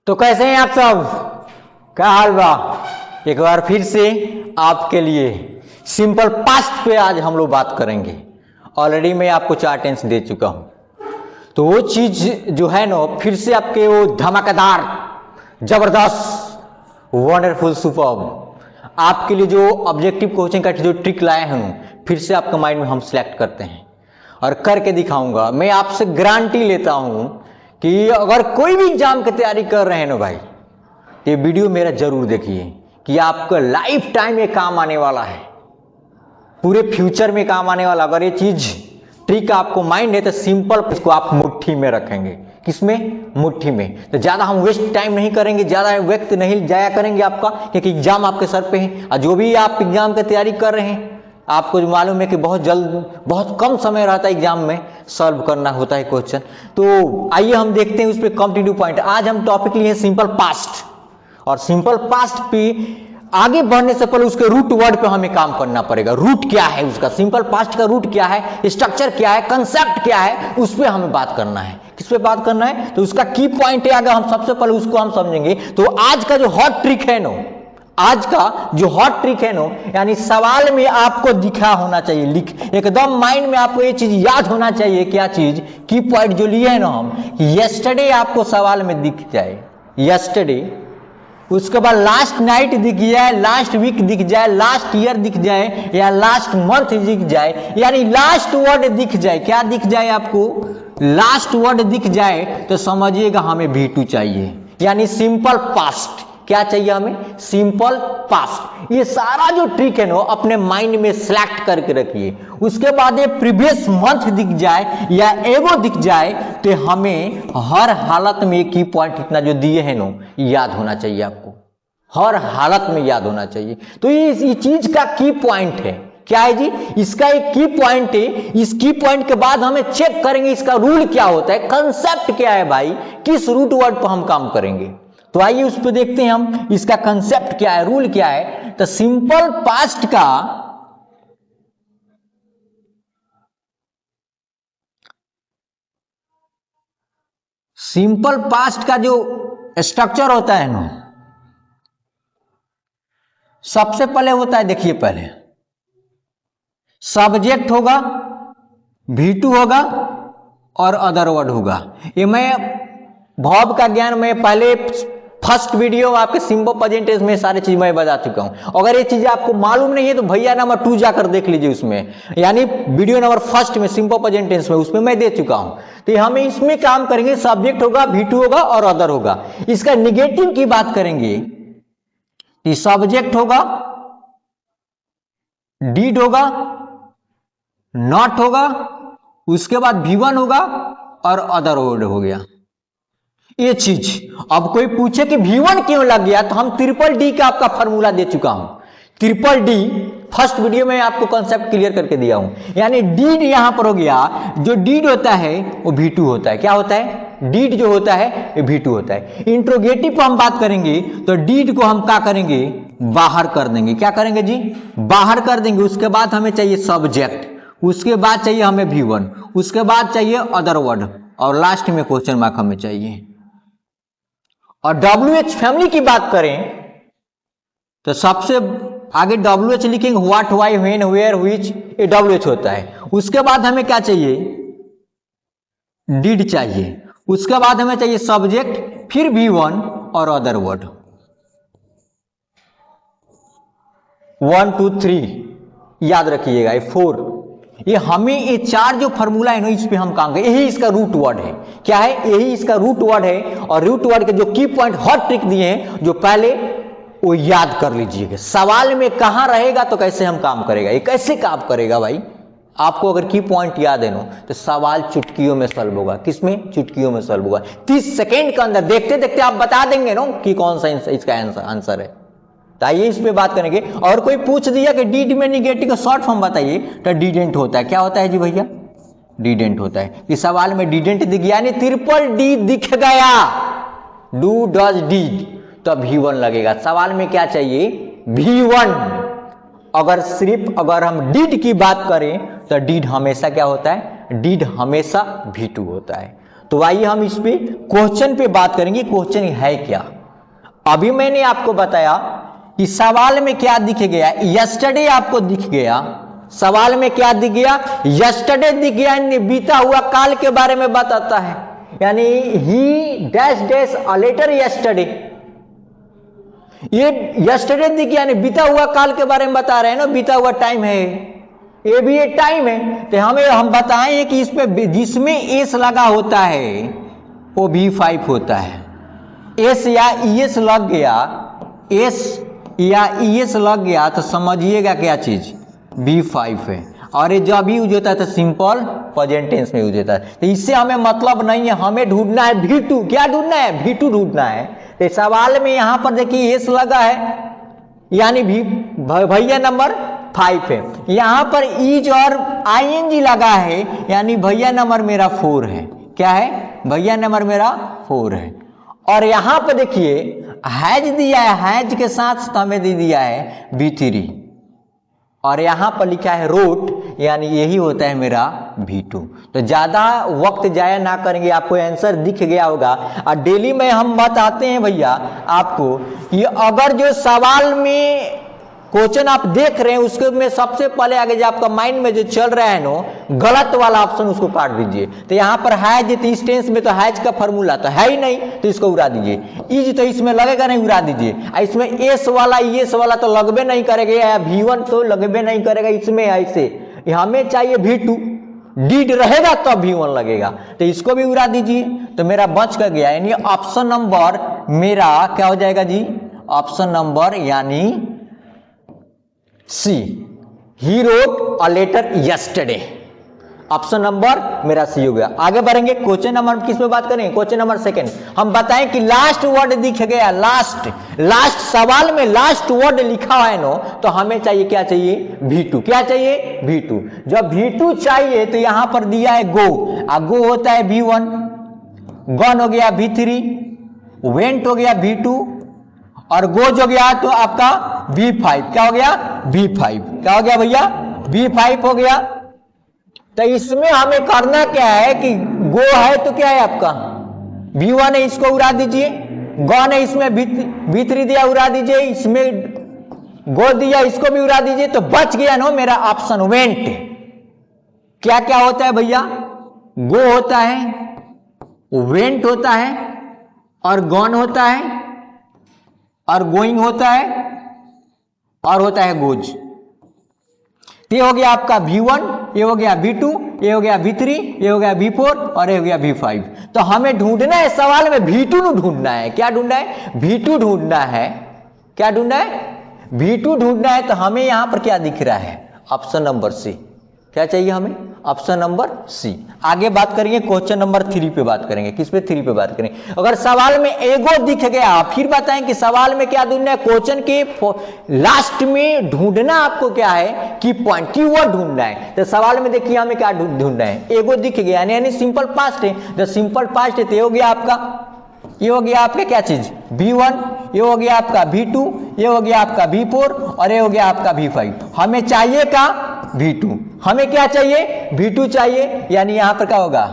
तो कैसे हैं आप सब? क्या हाल बा? एक बार फिर से आपके लिए सिंपल पास्ट पे आज हम लोग बात करेंगे। ऑलरेडी मैं आपको 4 टेंस दे चुका हूं, तो वो चीज जो है ना फिर से आपके वो धमाकेदार, जबरदस्त, वंडरफुल, सुपर्ब आपके लिए जो ऑब्जेक्टिव कोचिंग का जो ट्रिक लाए हैं फिर से आपके माइंड में हम सिलेक्ट करते हैं और करके दिखाऊंगा। मैं आपसे गारंटी लेता हूं कि अगर कोई भी एग्जाम की तैयारी कर रहे हैं ना भाई, तो ये वीडियो मेरा जरूर देखिए कि आपका लाइफ टाइम में काम आने वाला है, पूरे फ्यूचर में काम आने वाला। अगर ये चीज ट्रिक आपको माइंड है तो सिंपल इसको आप मुट्ठी में रखेंगे। किसमें? मुट्ठी में। तो ज्यादा हम वेस्ट टाइम नहीं करेंगे, ज्यादा वक्त नहीं जाया करेंगे आपका, क्योंकि एग्जाम आपके सर पे है। और जो भी आप एग्जाम की तैयारी कर रहे हैं, आपको जो मालूम है कि बहुत जल्द, बहुत कम समय रहता है एग्जाम में सॉल्व करना होता है क्वेश्चन। तो आइए हम देखते हैं उस पर कॉम्पिटिटिव पॉइंट। आज हम टॉपिक लिए सिंपल पास्ट, और सिंपल पास्ट पे आगे बढ़ने से पहले उसके रूट वर्ड पे हमें काम करना पड़ेगा। रूट क्या है उसका, सिंपल पास्ट का रूट क्या है, स्ट्रक्चर क्या है, कंसेप्ट क्या है, उस पर हमें बात करना है। किस पे बात करना है? तो उसका की पॉइंट है, अगर हम सबसे पहले उसको हम समझेंगे तो आज का जो हॉट ट्रिक है नो, आज का जो हॉट ट्रिक है नो, यानी सवाल में आपको दिखा होना चाहिए, लिख एकदम माइंड में आपको ये चीज याद होना चाहिए। क्या चीज? की पॉइंट जो लिए है ना हम, यस्टरडे आपको सवाल में दिख जाए, यस्टरडे, उसके बाद लास्ट नाइट दिख जाए, लास्ट वीक दिख जाए, लास्ट ईयर दिख जाए, या लास्ट मंथ दिख जाए, यानी लास्ट वर्ड दिख जाए। क्या दिख जाए आपको? लास्ट वर्ड दिख जाए तो समझिएगा हमें V2 चाहिए, यानी सिंपल पास्ट। क्या चाहिए हमें? Simple past. ये सारा जो ट्रिक है ना अपने माइंड में सिलेक्ट करके रखिए। उसके बाद ये प्रीवियस मंथ दिख जाए या एगो दिख जाए तो हमें हर हालत में की पॉइंट इतना जो दिए हैं ना याद होना चाहिए आपको, हर हालत में याद होना चाहिए। तो ये चीज का की पॉइंट है। क्या है जी? इसका एक की पॉइंट है। इस की पॉइंट के बाद हमें चेक करेंगे इसका रूल क्या होता है, कंसेप्ट क्या है भाई, किस रूट वर्ड पर हम काम करेंगे। तो आइए उस पर देखते हैं हम इसका कंसेप्ट क्या है, रूल क्या है। तो सिंपल पास्ट का जो स्ट्रक्चर होता है ना, सबसे पहले होता है, देखिए पहले सब्जेक्ट होगा, V2 होगा और अदर वर्ड होगा। ये मैं वर्ब का ज्ञान मैं पहले फर्स्ट वीडियो में आपके सिंपल प्रेजेंट टेंस में सारी चीज मैं बता चुका हूं। अगर ये चीज आपको मालूम नहीं है तो भैया नंबर 2 जाकर देख लीजिए उसमें, यानी वीडियो नंबर फर्स्ट में सिंपल प्रेजेंट टेंस में, उसमें मैं दे चुका हूं। तो हम इसमें काम करेंगे, सब्जेक्ट होगा, V2 होगा और अदर होगा। इसका निगेटिव की बात करेंगे कि सब्जेक्ट होगा, डीड होगा, नॉट होगा, उसके बाद V1 होगा और अदर वर्ड हो गया। ये चीज अब कोई पूछे कि V1 क्यों लग गया, तो हम ट्रिपल डी का आपका फॉर्मूला दे चुका हूं। ट्रिपल डी फर्स्ट वीडियो में आपको कॉन्सेप्ट क्लियर करके दिया हूं। यानी डीड यहां पर हो गया, जो डीड होता है वो V2 होता है। क्या होता है? डीड जो होता है ये V2 होता है। इंट्रोगेटिव पर हम बात करेंगे तो डीड को हम क्या करेंगे? बाहर कर देंगे। क्या करेंगे जी? बाहर कर देंगे। उसके बाद हमें चाहिए सब्जेक्ट, उसके बाद चाहिए हमें V1, उसके बाद चाहिए अदर वर्ड, और लास्ट में क्वेश्चन मार्क हमें चाहिए। और WH फैमिली की बात करें तो सबसे आगे WH लिखेंगे, what, why, when, where, which, ये WH होता है। उसके बाद हमें क्या चाहिए? डिड चाहिए। उसके बाद हमें चाहिए सब्जेक्ट, फिर V1 और अदर वर्ड। 1 2 3 याद रखिएगा, ये 4, ये हमें ये 4 जो फॉर्मूला है ना इस पे हम काम करें। यही इसका रूट वर्ड है। क्या है? यही इसका रूट वर्ड है। और रूट वर्ड के जो की पॉइंट हॉट ट्रिक दिए हैं, जो पहले वो याद कर लीजिएगा। सवाल में कहां रहेगा तो कैसे हम काम करेगा, ये कैसे काम करेगा भाई। आपको अगर की पॉइंट याद है ना तो सवाल चुटकियों में सॉल्व होगा। किसमें? चुटकियों में सॉल्व होगा। 30 सेकेंड के अंदर देखते देखते आप बता देंगे ना कि कौन सा इसका आंसर है। तो आइए इस पे बात करेंगे। और कोई पूछ दिया कि डीड में निगेटिव का शॉर्ट फॉर्म बताइए, तो डीडेंट होता है। क्या होता है जी भैया? डीडेंट होता है। इस सवाल में डीडेंट दिख गया, यानी ट्रिपल डी दिख गया, डू, डज, डीड, तो V1 लगेगा। सवाल में क्या चाहिए? V1। अगर हम डीड की बात करें तो डीड हमेशा क्या होता है? डीड हमेशा V2 होता है। तो आइए हम इस पे क्वेश्चन पे बात करेंगे, क्वेश्चन है क्या। अभी मैंने आपको बताया कि सवाल में क्या दिख गया, यस्टरडे आपको दिख गया, सवाल में क्या दिख गया, यस्टरडे दिख गया, यानी बीता हुआ काल के बारे में बताता है, यानी he dash dash a letter yesterday, ये यस्टरडे दिख गया यानी बीता हुआ काल के बारे में बता रहे हैं ना, बीता हुआ टाइम है, ये भी एक टाइम है। तो हम बताएं कि इसमें जिसमें एस लगा होता है वो V5 होता है। एस या ईएस लग गया, एस या ईएस लग गया तो समझिएगा क्या चीज V5 है, और ये जब यूज होता है तो सिंपल प्रेजेंट टेंस में यूज होता है। तो इससे हमें मतलब नहीं है, हमें ढूंढना है V2। क्या ढूंढना है? V2 ढूंढना है। तो सवाल में यहां पर देखिए एस लगा है यानी भैया नंबर 5 है, यहां पर इज और आईएनजी लगा है यानी भैया नंबर मेरा 4 है। क्या है? भैया नंबर मेरा 4 है। और यहां पर देखिए हैज दिया है, हैज के साथ हमें दे दिया है V3, और यहां पर लिखा है रोट, यानी यही होता है मेरा V2। तो ज्यादा वक्त जाया ना करेंगे, आपको आंसर दिख गया होगा। और डेली में हम बताते हैं भैया आपको, ये अगर जो सवाल में क्वेश्चन आप देख रहे हैं उसके में सबसे पहले आगे जो आपका माइंड में जो चल रहा है ना गलत वाला ऑप्शन, उसको काट दीजिए। तो यहां पर हैज, तो इस टेंस में तो हैज का फॉर्मूला तो है ही नहीं, तो इसको उड़ा दीजिए। इज तो इसमें लगेगा नहीं, उड़ा दीजिए। इसमें एस वाला ईएस वाला तो लगबे नहीं करेगा, या V1 तो लगबे नहीं करेगा इसमें। ऐसे हमें चाहिए V2, डीड रहेगा तो V1 लगेगा, तो इसको भी उड़ा दीजिए। तो मेरा बच कर गया, यानी ऑप्शन नंबर मेरा क्या हो जाएगा जी? ऑप्शन नंबर यानी c, he wrote a letter yesterday. Option number मेरा सी हो गया। आगे बढ़ेंगे, क्वेश्चन नंबर किस पे बात करेंगे? Question number second. हम बताएं कि लास्ट वर्ड दिख गया, लास्ट सवाल में लास्ट वर्ड लिखा है नो, तो हमें चाहिए क्या चाहिए? V2। क्या चाहिए? V2। जब V2 चाहिए तो यहां पर दिया है गो, गो होता है V1, गन हो गया V3, वेंट हो गया V2, और गोज हो गया तो आपका V5। क्या हो गया? V5। क्या हो गया भैया? V5 हो गया। तो इसमें हमें करना क्या है कि गो है तो क्या है आपका V1 है, इसको उड़ा दीजिए। गन है, इसमें V3 दिया, उड़ा दीजिए। इसमें गो दिया, इसको भी उड़ा दीजिए। तो बच गया ना मेरा ऑप्शन वेंट। क्या क्या होता है भैया? गो होता है, वेंट होता है, और गॉन होता है, और गोइंग होता है, और होता है गोज। ये हो गया आपका V1, ये हो गया V2, ये हो गया V3, ये हो गया V4, और ये हो गया V5। तो हमें ढूंढना है सवाल में V2 ढूंढना है। क्या ढूंढना है? V2 ढूंढना है। क्या ढूंढना है? V2 ढूंढना है। तो हमें यहां पर क्या दिख रहा है? Option number c. क्या चाहिए हमें? Option number c. आगे बात करेंगे, क्वेश्चन नंबर 3 पे बात करेंगे। किस पे? 3 पे बात करेंगे। अगर सवाल में एगो दिख गया, फिर बताएं कि सवाल में क्या ढूंढना है? क्वेश्चन के लास्ट में ढूंढना आपको क्या है? की पॉइंट, कीवर्ड ढूंढना है। तो सवाल में देखिए हमें क्या ढूंढना है? एगो दिख गया, यानी सिंपल पास्ट है। जो सिंपल पास्ट है तो ये हो गया आपका, ये हो गया आपका क्या चीज? V1, ये हो गया आपका V2, ये हो गया आपका V4, और ये हो गया आपका V5। हमें चाहिए का V2। हमें क्या चाहिए? V2 चाहिए। यानी यहां पर क्या होगा?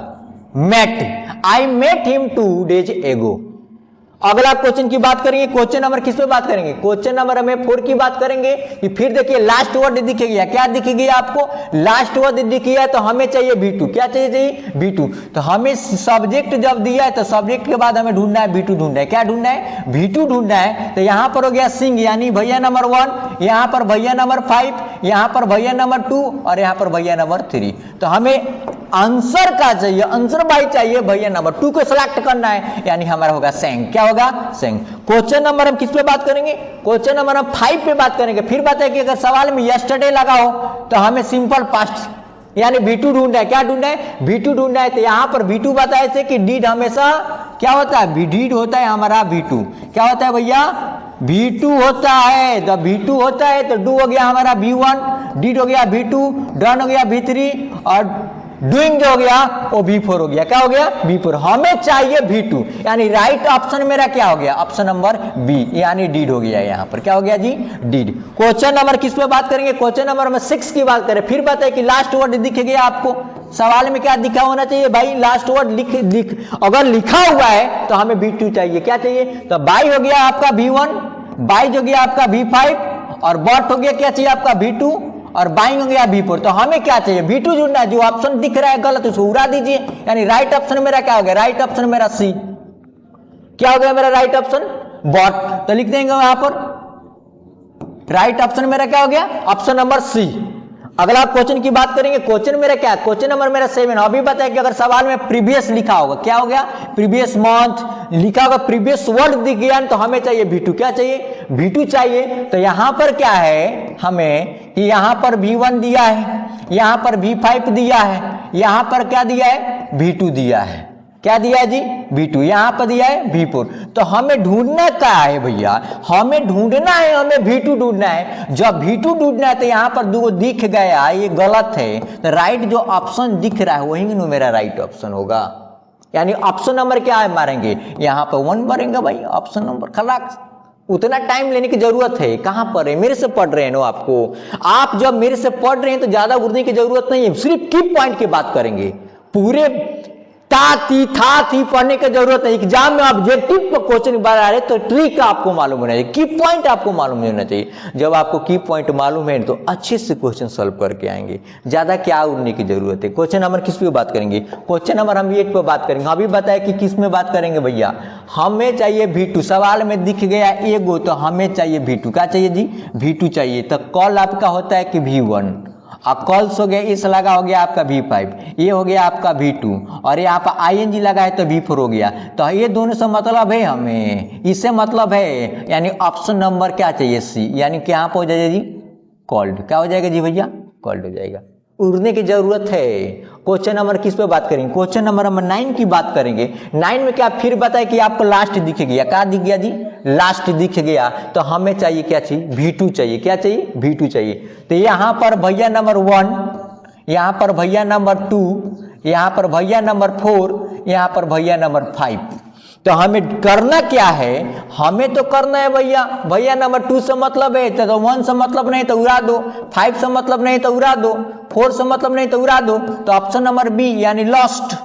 Met, I met him 2 days ago। अगला क्वेश्चन की बात करेंगे। क्वेश्चन नंबर किस पे बात करेंगे? क्वेश्चन नंबर हमें 4 की बात करेंगे। कि फिर देखिए लास्ट वर्ड दिख गया। क्या दिख गया आपको? लास्ट वर्ड दिख गया। तो हमें चाहिए V2। क्या चाहिए? V2। तो हमें सब्जेक्ट जब दिया है तो सब्जेक्ट के बाद हमें ढूंढना है V2 ढूंढना है। क्या ढूंढना है? V2 ढूंढना है। तो यहां पर हो गया सिंग, यानी भैया नंबर 1, यहां पर भैया नंबर 5, यहां पर भैया नंबर 2, और यहां पर भैया नंबर 3। तो हमें आंसर का चाहिए, आंसर बाई चाहिए भैया नंबर 2 को सिलेक्ट करना है, यानी हमारा होगा सेंग। क्या होगा? सेंग। क्वेश्चन नंबर हम किस पे बात करेंगे? क्वेश्चन नंबर हम 5 पे बात करेंगे। फिर बताए कि अगर सवाल में यस्टरडे लगा हो तो हमें सिंपल पास्ट यानी V2 ढूंढना है। क्या ढूंढना है? V2 ढूंढना है। तो यहां पर V2 बताए थे कि डीड हमेशा क्या होता है? डीड होता है हमारा V2। क्या होता है भैया? V2 होता है। जब V2 होता है तो डू हो गया हमारा V1, डीड हो गया V2, डन हो गया V3, और डूइंग जो हो गया वो V4 हो गया, क्या हो गया V4। हमें चाहिए V2, यानी राइट ऑप्शन मेरा क्या हो गया, ऑप्शन नंबर बी यानी डीड हो गया। यहाँ पर क्या हो गया जी, डीड। क्वेश्चन नंबर किस पे बात करेंगे, क्वेश्चन नंबर में 6 की बात करें। फिर बताए कि लास्ट वर्ड दिख गया आपको, सवाल में क्या दिखा होना चाहिए भाई, लास्ट वर्ड लिख अगर लिखा हुआ है तो हमें V2 चाहिए, क्या चाहिए, तो बाई हो गया आपका V1, बाई जो गया आपका V5 और बॉट हो गया क्या चाहिए आपका V2 और बाइंग हो गया V4। तो हमें क्या चाहिए V2 जुड़ना है। जो ऑप्शन दिख रहा है गलत उसको उड़ा दीजिए, यानी राइट ऑप्शन मेरा क्या हो गया, राइट ऑप्शन मेरा सी, क्या हो गया मेरा राइट ऑप्शन बॉट। तो लिख देंगे वहां पर राइट ऑप्शन मेरा क्या हो गया, ऑप्शन नंबर सी। अगला क्वेश्चन की बात करेंगे, क्वेश्चन मेरा क्या, क्वेश्चन नंबर मेरा 7। अभी बताया कि अगर सवाल में प्रीवियस लिखा होगा, क्या हो गया प्रीवियस मंथ लिखा होगा, प्रीवियस वर्ड दिख गया तो हमें चाहिए V2, क्या चाहिए V2 चाहिए। तो यहां पर क्या है हमें कि यहां पर V1 दिया है, यहां पर V5 दिया है, यहां पर क्या दिया है V2 दिया है, क्या दिया है जी V2, यहां पर दिया है V4। तो हमें ढूंढना क्या है भैया, हमें ढूंढना है, हमें V2 ढूंढना है। जब V2 ढूंढना है तो यहां पर दो दिख गया, ये गलत है, तो राइट जो ऑप्शन दिख रहा है वही मेरा राइट ऑप्शन होगा। यानी ऑप्शन नंबर क्या है मारेंगे, यहां पर 1 मारेंगे भाई, ऑप्शन नंबर खलास। उतना टाइम लेने की जरूरत है कहां पर है, मेरे से पढ़ रहे हैं ना आपको, आप जब मेरे से पढ़ रहे हैं तो ज्यादा उड़ने की जरूरत नहीं है, सिर्फ की पॉइंट की बात करेंगे। पूरे था पढ़ने की जरूरत नहीं। एग्जाम में ऑब्जेक्टिव पर क्वेश्चन बार आ रहे तो ट्रिक आपको मालूम होना चाहिए, की पॉइंट आपको मालूम होना चाहिए। जब आपको की पॉइंट मालूम है तो अच्छे से क्वेश्चन सॉल्व करके आएंगे, ज्यादा क्या उड़ने की जरूरत है। क्वेश्चन नंबर किस पे बात करेंगे, क्वेश्चन नंबर हम 8 पे बात करेंगे। अभी बताया कि किस में बात करेंगे भैया, हमें चाहिए V2, सवाल में दिख गया एगो तो हमें चाहिए V2, क्या चाहिए जी V2 चाहिए। तो कॉल आपका होता है कि V1 और कॉल्स हो गया, इस लगा हो गया आपका V5, ये हो गया आपका V2 और यहाँ पर ING लगा है तो V4 हो गया। तो ये दोनों से मतलब है, हमें इससे मतलब है, यानी ऑप्शन नंबर क्या चाहिए सी, यानी कि यहाँ पर हो जाएगा जी कॉल्ड, क्या हो जाएगा जी भैया कॉल्ड हो जाएगा, उड़ने की जरूरत है। क्वेश्चन नंबर किस पे बात करेंगे, क्वेश्चन नंबर 9 की बात करेंगे। 9 में क्या फिर बताए कि आपको लास्ट दिख गया, क्या दिख गया जी लास्ट दिख गया। तो हमें चाहिए क्या चाहिए V2 चाहिए, क्या चाहिए V2 चाहिए। तो यहां पर भैया नंबर 1, यहां पर भैया नंबर 2, यहां पर भैया नंबर 4, यहां पर भैया नंबर 5। तो हमें करना क्या है, हमें तो करना है भैया नंबर 2 से मतलब है तो 1 से मतलब नहीं तो उड़ा दो, 5 से मतलब नहीं तो उड़ा दो, 4 से मतलब नहीं तो उड़ा दो। तो ऑप्शन नंबर बी यानी last,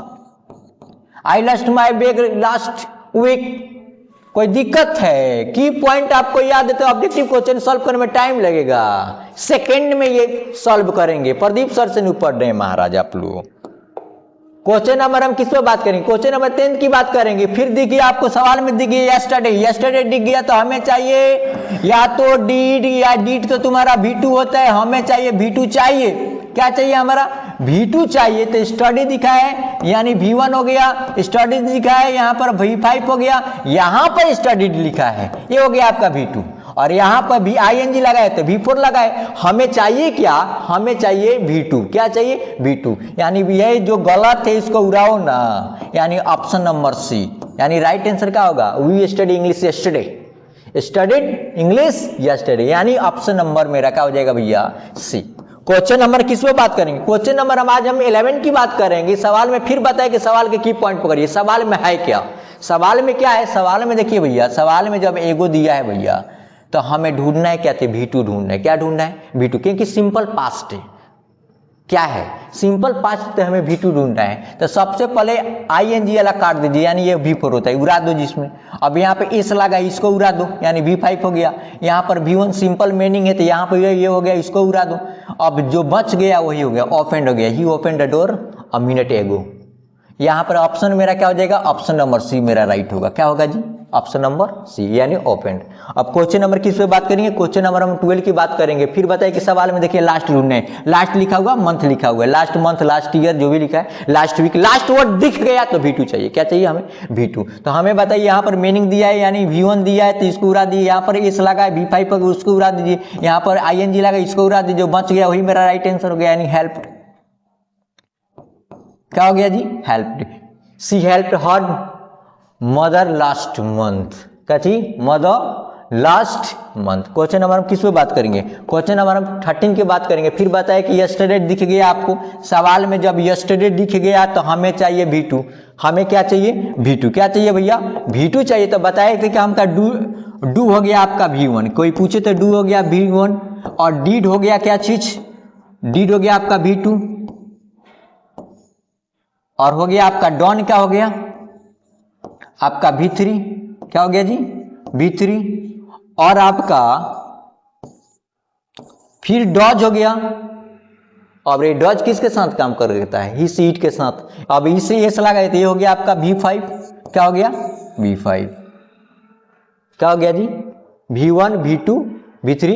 I last my bag last week. कोई दिक्कत है, की पॉइंट आपको याद है तो ऑब्जेक्टिव क्वेश्चन सॉल्व करने में टाइम लगेगा, सेकंड में ये सॉल्व करेंगे। प्रदीप सर से नहीं पढ़ रहे हैं महाराज आप लोग। क्वेश्चन नंबर हम किस पे बात करेंगे, क्वेश्चन नंबर 10 की बात करेंगे। फिर दिखिए आपको सवाल में दिखिए यस्टरडे दिख गया तो हमें चाहिए या तो डीड, या डीड तो तुम्हारा V2 होता है, हमें चाहिए V2 चाहिए, क्या चाहिए हमारा V2 चाहिए। तो स्टडी दिखा है यानी V1 हो गया, स्टडी दिखा है यहाँ पर V5 हो गया, यहाँ पर स्टडी लिखा है ये हो गया आपका V2 और यहाँ पर भी ING लगाए तो V4 लगाए। हमें चाहिए क्या, हमें चाहिए V2, क्या चाहिए V2, यानी ये जो गलत है इसको उड़ाओ ना, यानी ऑप्शन नंबर सी, यानी राइट आंसर क्या होगा we study English yesterday, studied English yesterday, यानी ऑप्शन नंबर मेरा क्या हो जाएगा भैया सी। क्वेश्चन नंबर किस पे बात करेंगे, क्वेश्चन नंबर आज हम 11 की बात करेंगे। सवाल में फिर बताए कि सवाल के की पॉइंट पकड़िए, सवाल में है क्या, सवाल में क्या है, सवाल में देखिए भैया, सवाल में जब एगो दिया है भैया तो हमें ढूंढना है क्या थे V2 ढूंढना है, क्या ढूंढना है V2, क्योंकि सिंपल पास्ट है, क्या है सिंपल पास्ट, तो हमें V2 ढूंढना है। तो सबसे पहले ING वाला काट दीजिए, यानी ये V4 होता है, उड़ा दो जिसमें। अब यहाँ पे इस लगा इसको उड़ा दो, यानी V5 हो गया। यहाँ पर V1 सिंपल मीनिंग है तो यहाँ पर ये हो गया, इसको उड़ा दो। अब जो बच गया वही हो गया ओपन हो गया, he open the door a minute ago. यहाँ पर ऑप्शन मेरा क्या हो जाएगा, ऑप्शन नंबर सी मेरा राइट होगा, क्या होगा जी ऑप्शन नंबर सी यानी ओपन। अब क्वेश्चन नंबर किस पे बात करेंगे, क्वेश्चन नंबर हम 12 की बात करेंगे। फिर बताइए कि सवाल में देखिए लास्ट ढूंढने, लास्ट लिखा हुआ मंथ लिखा हुआ है, लास्ट मंथ लास्ट ईयर जो भी लिखा है, लास्ट वीक लास्ट वर्ड दिख गया तो V2 चाहिए, क्या चाहिए हमें V2। तो हमें बताइए यहाँ पर मीनिंग दिया है यानी V1 दिया है तो इसको उड़ा दिए, यहाँ पर इस लगा है V5 पर उसको उड़ा दीजिए, यहाँ पर ING लगा इसको उड़ा दीजिए, जो बच गया वही मेरा राइट आंसर हो गया, यानी हेल्प्ड, क्या हो गया जी helped. She helped her mother last month, क्या थी mother last month. Question number हम किस पे बात करेंगे? क्वेश्चन नंबर हम 13 की बात करेंगे। फिर बताए कि यस्टरडे दिख गया आपको सवाल में, जब यस्टरडे दिख गया तो हमें चाहिए V2। हमें क्या चाहिए? V2। क्या चाहिए भैया? V2 चाहिए। तो बताए थे कि हमका डू हो गया आपका V1। कोई पूछे तो डू हो गया V1 और डीड हो गया क्या चीज? डीड हो गया आपका V2 और हो गया आपका डॉन क्या हो गया? आपका V3। क्या हो गया जी? V3। और आपका फिर डॉज हो गया। अब ये डॉज किसके साथ काम कर देता है? ही सीट के साथ। अब इसे ये लगा ये हो गया आपका V5। क्या हो गया? V5। क्या हो गया जी? V1 V2 V3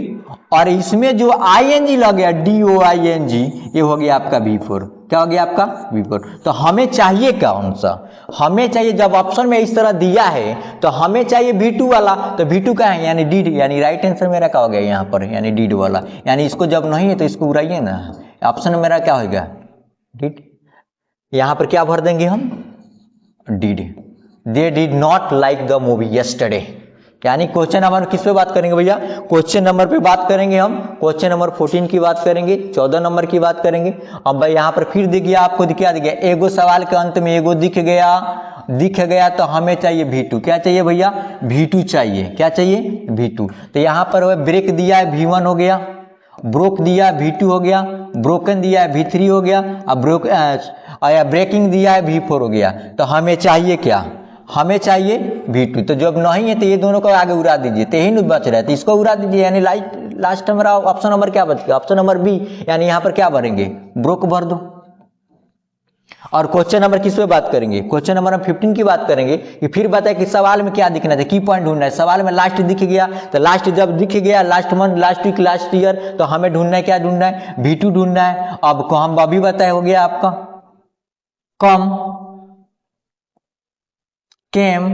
और इसमें जो ING लग गया DOING, ये हो गया आपका V4। क्या हो गया आपका? V4। तो हमें चाहिए कौन सा? हमें चाहिए, जब ऑप्शन में इस तरह दिया है तो हमें चाहिए V2 वाला। तो V2 का है यानी डीड, यानी राइट आंसर मेरा क्या हो गया यहाँ पर? यानी डीड वाला। यानी इसको जब नहीं है तो इसको उड़ाइए ना। ऑप्शन में मेरा क्या होगा? डीड। यहां पर क्या भर देंगे हम? Did. They did not like the movie yesterday. यानी क्वेश्चन नंबर किस पे बात करेंगे भैया? क्वेश्चन नंबर पे बात करेंगे हम। क्वेश्चन नंबर 14 की बात करेंगे, 14 नंबर की बात करेंगे। अब भाई यहाँ पर फिर दिख गया आपको, क्या दिख गया? एगो सवाल के अंत में एगो दिख गया तो हमें चाहिए V2। क्या चाहिए भैया? V2 चाहिए। क्या चाहिए? V2। तो यहाँ पर ब्रेक दिया है V1 हो गया, ब्रोक दिया V2 हो गया, ब्रोकन दिया है V3 हो गया, अब ब्रेकिंग दिया है V4 हो गया। तो हमें चाहिए क्या? हमें चाहिए V2। तो जब नहीं है तो ये दोनों को आगे उड़ा दीजिए, तो यही बच रहा है तो इसको उड़ा दीजिए। यानी लास्ट हमारा ऑप्शन नंबर क्या बच गया? Option number B। यानी यहाँ पर क्या भरेंगे? ब्रोक भर दो। और क्वेश्चन नंबर किस पे बात करेंगे? क्वेश्चन नंबर हम 15 की बात करेंगे कि फिर बताए कि सवाल में क्या दिखना था, की पॉइंट ढूंढना है। सवाल में लास्ट दिख गया तो लास्ट जब दिख गया, last month, last week, last year, तो हमें ढूंढना है, क्या ढूंढना है? V2 ढूंढना है। अब को हम अभी बताए हो गया आपका कम, केम,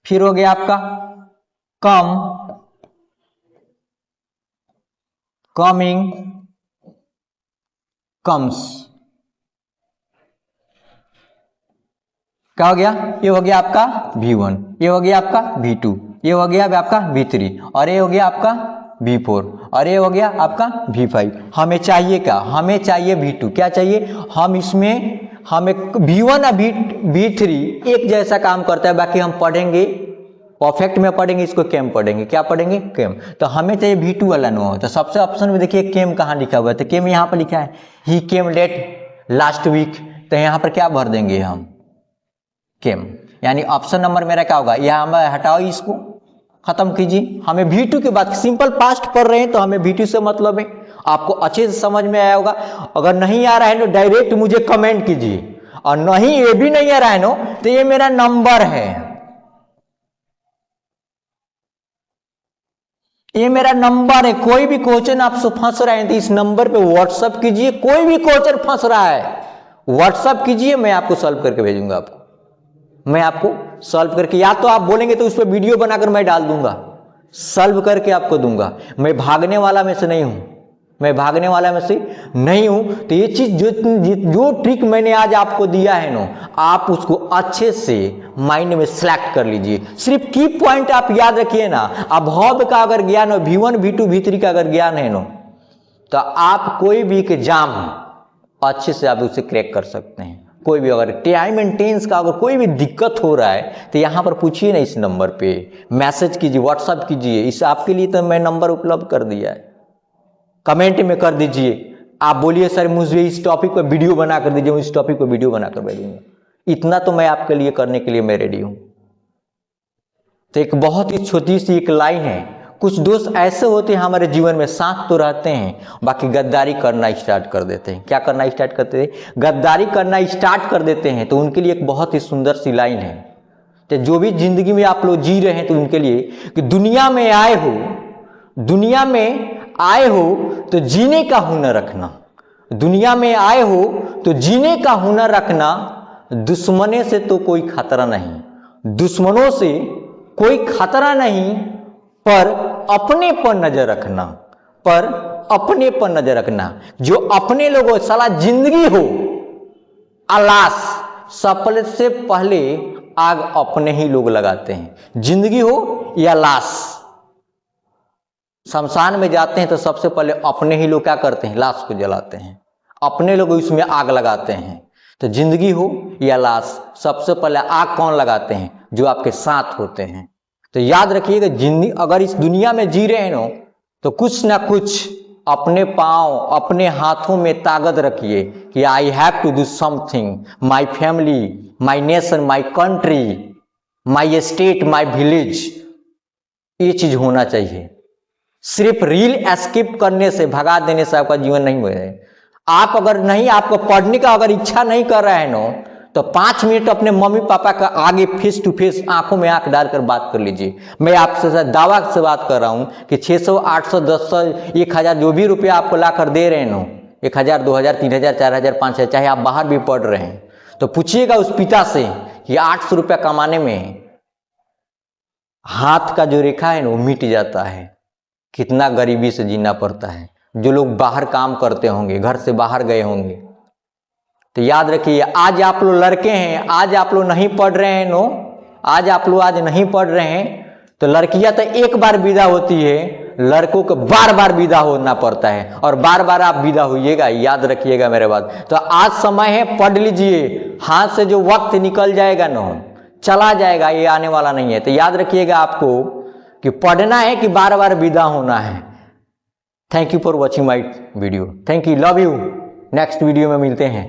फिर हो गया आपका कम, कमिंग, कम्स। क्या हो गया? ये हो गया आपका V1, ये हो गया आपका V2, ये हो गया आपका V3 और ये हो गया आपका V4 और ये हो गया आपका V5। हमें चाहिए क्या? हमें चाहिए V2। क्या चाहिए? हम इसमें हमें V1 और V3 एक जैसा काम करता है, बाकी हम पढ़ेंगे परफेक्ट में पढ़ेंगे, इसको केम पढ़ेंगे। क्या पढ़ेंगे? केम। तो हमें चाहिए V2 वाला नो। तो सबसे ऑप्शन में देखिए केम कहाँ लिखा हुआ है, तो केम यहाँ पर लिखा है ही केम लेट लास्ट वीक। तो यहाँ पर क्या भर देंगे हम? केम। यानी ऑप्शन नंबर मेरा क्या होगा? यह हम हटाओ, इसको खत्म कीजिए। हमें V2 की बात, सिंपल पास्ट पढ़ रहे हैं तो हमें V2 से मतलब है। आपको अच्छे से समझ में आया होगा। अगर नहीं आ रहा है तो डायरेक्ट मुझे कमेंट कीजिए, और नहीं ये भी नहीं आ रहा है नो तो ये मेरा नंबर है, ये मेरा नंबर है। कोई भी क्वेश्चन आपसे फंस रहे हैं तो इस नंबर पे व्हाट्सअप कीजिए। कोई भी क्वेश्चन फंस रहा है व्हाट्सअप कीजिए, मैं आपको सॉल्व करके भेजूंगा। मैं आपको सॉल्व करके, या तो आप बोलेंगे तो उस पर वीडियो बनाकर मैं डाल दूंगा, सॉल्व करके आपको दूंगा। मैं भागने वाला में से नहीं हूं, मैं भागने वाला में से नहीं हूं। तो ये चीज जो ट्रिक मैंने आज आपको दिया है नो, आप उसको अच्छे से माइंड में सिलेक्ट कर लीजिए। सिर्फ की पॉइंट आप याद रखिए ना। अभाव का अगर ज्ञान हो, V1 V2 V3 का अगर ज्ञान है नो, तो आप कोई भी एग्जाम अच्छे से आप उसे क्रैक कर सकते हैं। कोई भी अगर टाइम एंड टेंस का अगर कोई भी दिक्कत हो रहा है तो यहां पर पूछिए ना, इस नंबर पे मैसेज कीजिए, व्हाट्सएप कीजिए। इस आपके लिए तो मैं नंबर उपलब्ध कर दिया है, कमेंट में कर दीजिए। आप बोलिए सर मुझे इस टॉपिक पर वीडियो बना कर दीजिए, इस टॉपिक पर वीडियो बनाकर भेजूंगा। इतना तो मैं आपके लिए करने के लिए मैं रेडी हूं। तो एक बहुत ही छोटी सी एक लाइन है, कुछ दोस्त ऐसे होते हैं हमारे जीवन में, साथ तो रहते हैं बाकी गद्दारी करना स्टार्ट कर देते हैं। क्या करना स्टार्ट करते हैं? गद्दारी करना स्टार्ट कर देते हैं। तो उनके लिए एक बहुत ही सुंदर सी लाइन है, तो जो भी जिंदगी में आप लोग जी रहे हैं तो उनके लिए कि दुनिया में आए हो, दुनिया में आए हो तो जीने का हुनर रखना। दुनिया में आए हो तो जीने का हुनर रखना। दुश्मने से तो कोई खतरा नहीं, दुश्मनों से कोई खतरा नहीं, पर अपने पर नजर रखना, पर अपने पर नजर रखना। जो अपने लोगों साला जिंदगी हो अलास, सफल से पहले आग अपने ही लोग लगाते हैं। जिंदगी हो या लाश, शमशान में जाते हैं तो सबसे पहले अपने ही लोग क्या करते हैं, लाश को जलाते हैं, अपने लोग उसमें आग लगाते हैं। तो जिंदगी हो या लाश, सबसे पहले आग कौन लगाते हैं, जो आपके साथ होते हैं। तो याद रखिएगा, जिंदगी अगर इस दुनिया में जी रहे हैं ना, तो कुछ ना कुछ अपने पांव अपने हाथों में ताकत रखिए कि I have to do something, my family, my nation, my country, my state, my village, ये चीज होना चाहिए। सिर्फ रील एस्केप करने से, भगा देने से आपका जीवन नहीं हो जाए। आप अगर नहीं, आपको पढ़ने का अगर इच्छा नहीं कर रहा है ना, तो 5 मिनट अपने मम्मी पापा का आगे फेस टू फेस आंखों में आंख डालकर बात कर लीजिए। मैं आपसे दावा से बात कर रहा हूं कि 600, 800, 1000, 1000 जो भी रुपया आपको लाकर दे रहे हैं ना, 1000, 2000, 3000, 4000, 5000, चाहे आप बाहर भी पढ़ रहे हैं, तो पूछिएगा उस पिता से कि 800 रुपया कमाने में हाथ का जो रेखा है ना वो मिट जाता है। कितना गरीबी से जीना पड़ता है। जो लोग बाहर काम करते होंगे, घर से बाहर गए होंगे, तो याद रखिए, आज आप लोग लड़के हैं, आज आप लोग नहीं पढ़ रहे हैं नो, आज आप लोग आज नहीं पढ़ रहे हैं, तो लड़कियां तो एक बार विदा होती है, लड़कों को बार बार विदा होना पड़ता है, और बार बार आप विदा होइएगा, याद रखिएगा मेरे बात। तो आज समय है, पढ़ लीजिए, हाथ से जो वक्त निकल जाएगा ना, चला जाएगा, ये आने वाला नहीं है। तो याद रखिएगा आपको कि पढ़ना है कि बार बार विदा होना है। Thank you for watching my video, thank you, love you. Next video में मिलते हैं।